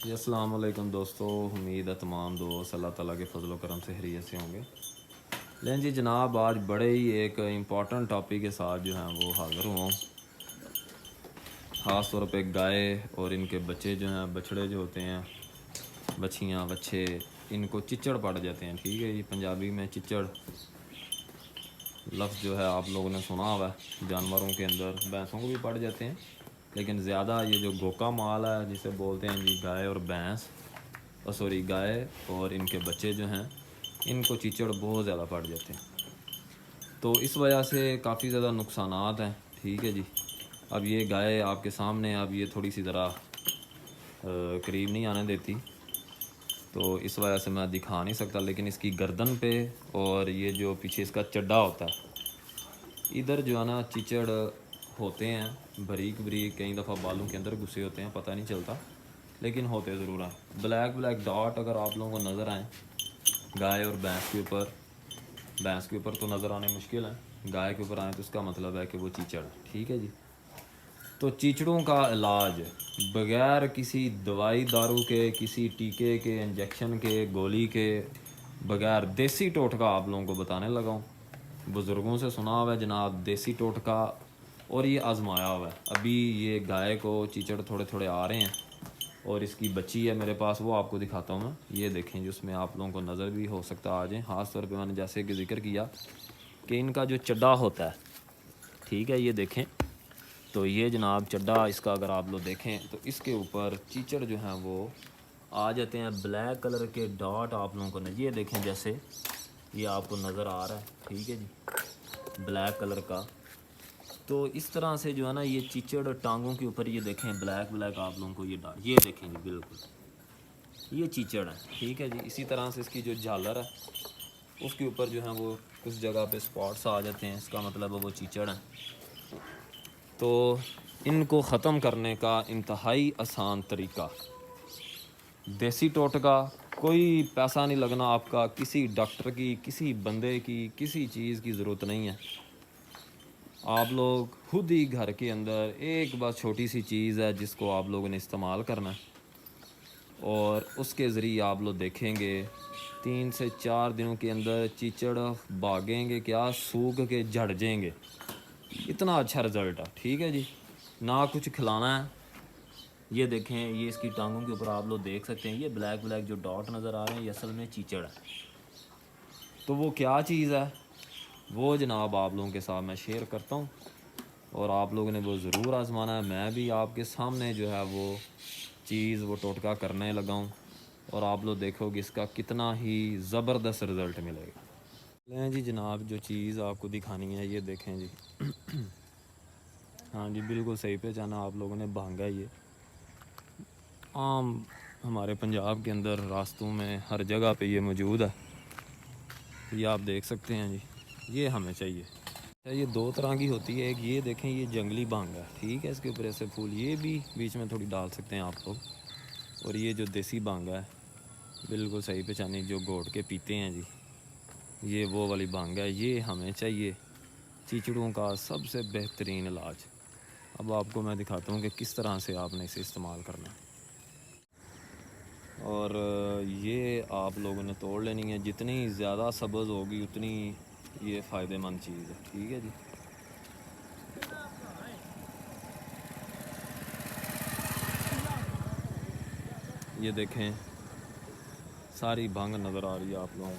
जी अस्सलाम वालेकुम दोस्तों, उम्मीद है तमाम दोस्त अल्लाह ताला के फजल करम से खैरियत से होंगे। लेकिन जी जनाब, आज बड़े ही एक इम्पॉर्टेंट टॉपिक के साथ जो हैं वो हाज़िर हुआ हूँ। ख़ास तौर पे गाय और इनके बच्चे जो हैं, बछड़े जो होते हैं, बछियाँ बच्चे, इनको चिच्चड़ पड़ जाते हैं। ठीक है जी, पंजाबी में चिच्चड़ लफ्ज़ जो है आप लोगों ने सुना हुआ है। जानवरों के अंदर भैंसों को भी पड़ जाते हैं, लेकिन ज़्यादा ये जो गोका माल है जिसे बोलते हैं जी, गाय और भैंस, सॉरी गाय और इनके बच्चे जो हैं, इनको चिचड़ बहुत ज़्यादा पड़ जाते हैं। तो इस वजह से काफ़ी ज़्यादा नुकसानात हैं। ठीक है जी। अब ये गाय आपके सामने, अब ये थोड़ी सी ज़रा करीब नहीं आने देती, तो इस वजह से मैं दिखा नहीं सकता, लेकिन इसकी गर्दन पे और ये जो पीछे इसका चड्डा होता है, इधर जो है ना चिचड़ होते हैं, बारीक बारीक, कई दफ़ा बालों के अंदर घुसे होते हैं, पता नहीं चलता, लेकिन होते ज़रूर हैं। ब्लैक ब्लैक डॉट अगर आप लोगों को नज़र आएँ गाय और भैंस के ऊपर, भैंस के ऊपर तो नज़र आने मुश्किल है, गाय के ऊपर आए तो इसका मतलब है कि वो चीचड़ है। ठीक है जी। तो चीचड़ों का इलाज बग़ैर किसी दवाई दारू के, किसी टीके के, इंजेक्शन के, गोली के, बग़ैर देसी टोटका आप लोगों को बताने लगा हूँ। बुज़ुर्गों से सुना हुआ है जनाब देसी टोटका, और ये आज़माया हुआ है। अभी ये गाय को चीचड़ थोड़े थोड़े आ रहे हैं, और इसकी बच्ची है मेरे पास, वो आपको दिखाता हूँ मैं। ये देखें, जिसमें आप लोगों को नज़र भी हो सकता आ जाए। ख़ास तौर पे मैंने जैसे कि जिक्र किया कि इनका जो चड्डा होता है, ठीक है, ये देखें, तो ये जनाब चड्डा इसका अगर आप लोग देखें तो इसके ऊपर चीचड़ जो हैं वो आ जाते हैं। ब्लैक कलर के डॉट आप लोगों को ये देखें, जैसे ये आपको नज़र आ रहा है, ठीक है जी, ब्लैक कलर का। तो इस तरह से जो है ना ये चिचड़ टांगों के ऊपर, ये देखें ब्लैक ब्लैक आप लोगों को ये डाल, ये देखें जी, बिल्कुल ये चीचड़ है। ठीक है जी। इसी तरह से इसकी जो झालर है उसके ऊपर जो है वो कुछ जगह पे स्पॉट्स आ जाते हैं, इसका मतलब है वो चीचड़ है। तो इनको ख़त्म करने का इंतहाई आसान तरीका, देसी टोटका, कोई पैसा नहीं लगना आपका, किसी डॉक्टर की, किसी बंदे की, किसी चीज़ की ज़रूरत नहीं है। आप लोग खुद ही घर के अंदर एक बस छोटी सी चीज़ है जिसको आप लोगों ने इस्तेमाल करना है, और उसके ज़रिए आप लोग देखेंगे 3 से 4 दिनों के अंदर चीचड़ भागेंगे, क्या सूख के झड़ जाएंगे। इतना अच्छा रिज़ल्ट है। ठीक है जी। ना कुछ खिलाना है। ये देखें, ये इसकी टांगों के ऊपर आप लोग देख सकते हैं, ये ब्लैक ब्लैक जो डॉट नज़र आ रहे हैं, ये असल में चीचड़ है। तो वो क्या चीज़ है वो जनाब आप लोगों के साथ मैं शेयर करता हूँ, और आप लोगों ने वो ज़रूर आज़माना है। मैं भी आपके सामने जो है वो चीज़, वो टोटका करने लगा हूँ, और आप लोग देखोगे इसका कितना ही ज़बरदस्त रिज़ल्ट मिलेगा। लें जी जनाब, जो चीज़ आपको दिखानी है, ये देखें जी। हाँ जी, बिल्कुल सही पहचाना आप लोगों ने, भांगा ये आम हमारे पंजाब के अंदर रास्तों में हर जगह पे ये मौजूद है। ये आप देख सकते हैं जी, ये हमें चाहिए। ये दो तरह की होती है, एक ये देखें, ये जंगली भांग है, ठीक है, इसके ऊपर ऐसे फूल, ये भी बीच में थोड़ी डाल सकते हैं आप लोग। और ये जो देसी भांग है, बिल्कुल सही पहचानी, जो घोट के पीते हैं जी, ये वो वाली भांग है, ये हमें चाहिए चीचड़ों का सबसे बेहतरीन इलाज। अब आपको मैं दिखाता हूँ कि किस तरह से आपने इसे इस्तेमाल करना है। और ये आप लोगों ने तोड़ लेनी है, जितनी ज़्यादा सब्ज़ होगी उतनी ये फ़ायदेमंद चीज़ है। ठीक है जी। ये देखें, सारी भांग नज़र आ रही है आप लोगों को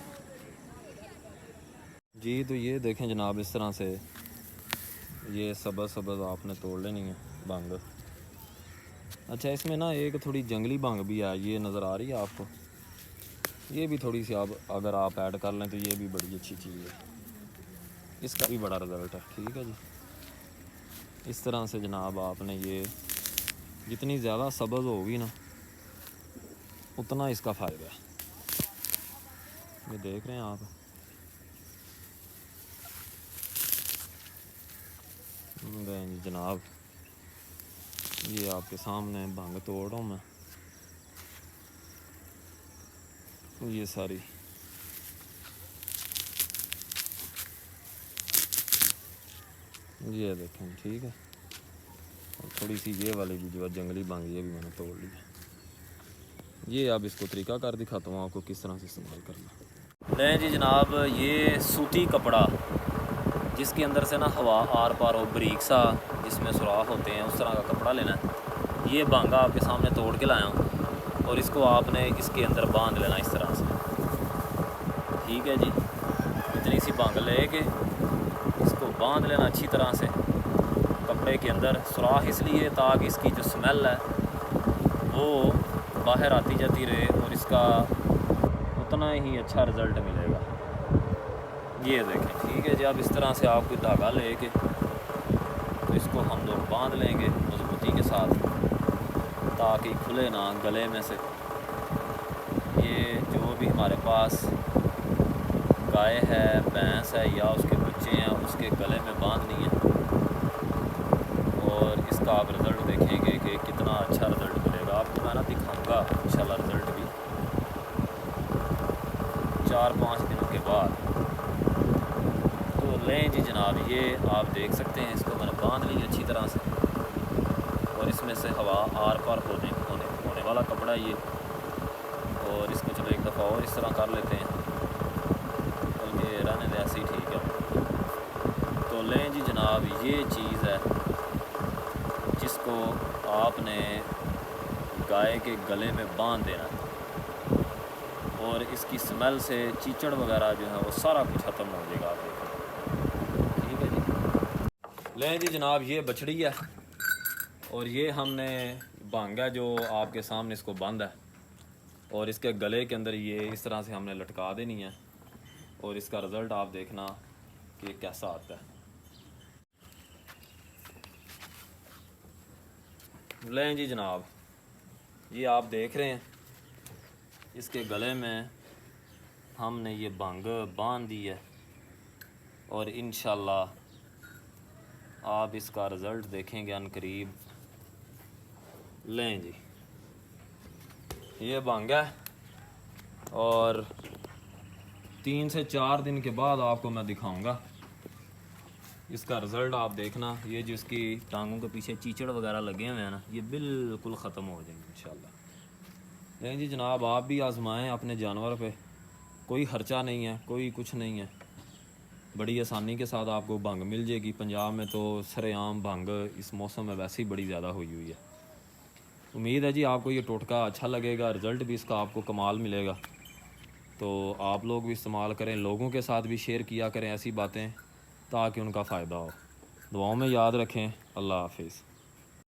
जी। तो ये देखें जनाब, इस तरह से ये सब्ज़ सब्ज़ आपने तोड़ लेनी है भांग। अच्छा, इसमें ना एक थोड़ी जंगली भांग भी है, ये नज़र आ रही है आपको, ये भी थोड़ी सी आप अगर आप ऐड कर लें तो ये भी बड़ी अच्छी चीज़ है, इसका भी बड़ा रिज़ल्ट है। ठीक है जी। इस तरह से जनाब आपने ये, जितनी ज़्यादा सब्ज़ होगी ना उतना इसका फ़ायदा है। ये देख रहे हैं आप, जी जनाब, ये आपके सामने भांग तोड़ रहा हूँ मैं, ये सारी, ये देखें, ठीक है। और थोड़ी सी ये वाली भी जो है जंगली भांग, ये भी मैंने तोड़ ली है। ये अब इसको तरीक़ाकार दिखाता हूँ आपको किस तरह से इस्तेमाल करना। लें जी जनाब, ये सूती कपड़ा जिसके अंदर से ना हवा आर पार हो, बारीक सा जिसमें सुराख होते हैं, उस तरह का कपड़ा लेना है। ये बांगा आपके सामने तोड़ के लाया हूँ और इसको आपने इसके अंदर बांध लेना इस तरह से। ठीक है जी, इतनी सी बांग लेके इसको बांध लेना अच्छी तरह से कपड़े के अंदर। सुराख इसलिए ताकि इसकी जो स्मेल है वो बाहर आती जाती रहे और इसका उतना ही अच्छा रिज़ल्ट मिलेगा। ये देखें, ठीक है जी। अब इस तरह से आप कोई धागा लेके तो इसको हम लोग बांध लेंगे मजबूती के साथ ताकि खुले ना गले में से। ये जो भी हमारे पास गाय है, भैंस है या उसके बच्चे हैं, उसके गले में बांधनी है और इसका आप रिज़ल्ट देखेंगे कि कितना अच्छा रिज़ल्ट मिलेगा। आपको मैं ना दिखाऊंगा इंशाल्लाह रिज़ल्ट भी 4-5 दिनों के बाद। तो लें जी जनाब, ये आप देख सकते हैं, इसको मैंने बांध ली अच्छी तरह से और इसमें से हवा आर पार होने वाला कपड़ा ये। और इसको चलो एक दफ़ा और इस तरह कर लेते हैं, बल्कि रहने दे ऐसे ही ठीक है। तो लें जी जनाब, ये चीज़ है जिसको आपने गाय के गले में बांध देना है और इसकी स्मेल से चीचड़ वगैरह जो है वो सारा कुछ ख़त्म हो जाएगा। आप देखें, ठीक है जी। लें जी जनाब, ये बछड़ी है और ये हमने भांगा जो आपके सामने इसको बंद है और इसके गले के अंदर ये इस तरह से हमने लटका देनी है और इसका रिज़ल्ट आप देखना कि कैसा आता है। लें जी जनाब, ये आप देख रहे हैं इसके गले में हमने ये भंग बांध दी है और इंशाल्लाह आप इसका रिज़ल्ट देखेंगे अनकरीब। लें जी, ये भंग है और 3 से 4 दिन के बाद आपको मैं दिखाऊंगा इसका रिज़ल्ट। आप देखना, ये जो इसकी टांगों के पीछे चीचड़ वगैरह लगे हुए हैं ना, ये बिल्कुल ख़त्म हो जाएंगे इंशाल्लाह। नहीं जी जनाब, आप भी आजमाएं अपने जानवर पे, कोई खर्चा नहीं है, कोई कुछ नहीं है, बड़ी आसानी के साथ आपको भंग मिल जाएगी। पंजाब में तो सरेआम भंग इस मौसम में वैसे ही बड़ी ज़्यादा हुई है। उम्मीद है जी आपको ये टोटका अच्छा लगेगा, रिज़ल्ट भी इसका आपको कमाल मिलेगा। तो आप लोग भी इस्तेमाल करें, लोगों के साथ भी शेयर किया करें ऐसी बातें ताकि उनका फ़ायदा हो। दुआओं में याद रखें। अल्लाह हाफिज़।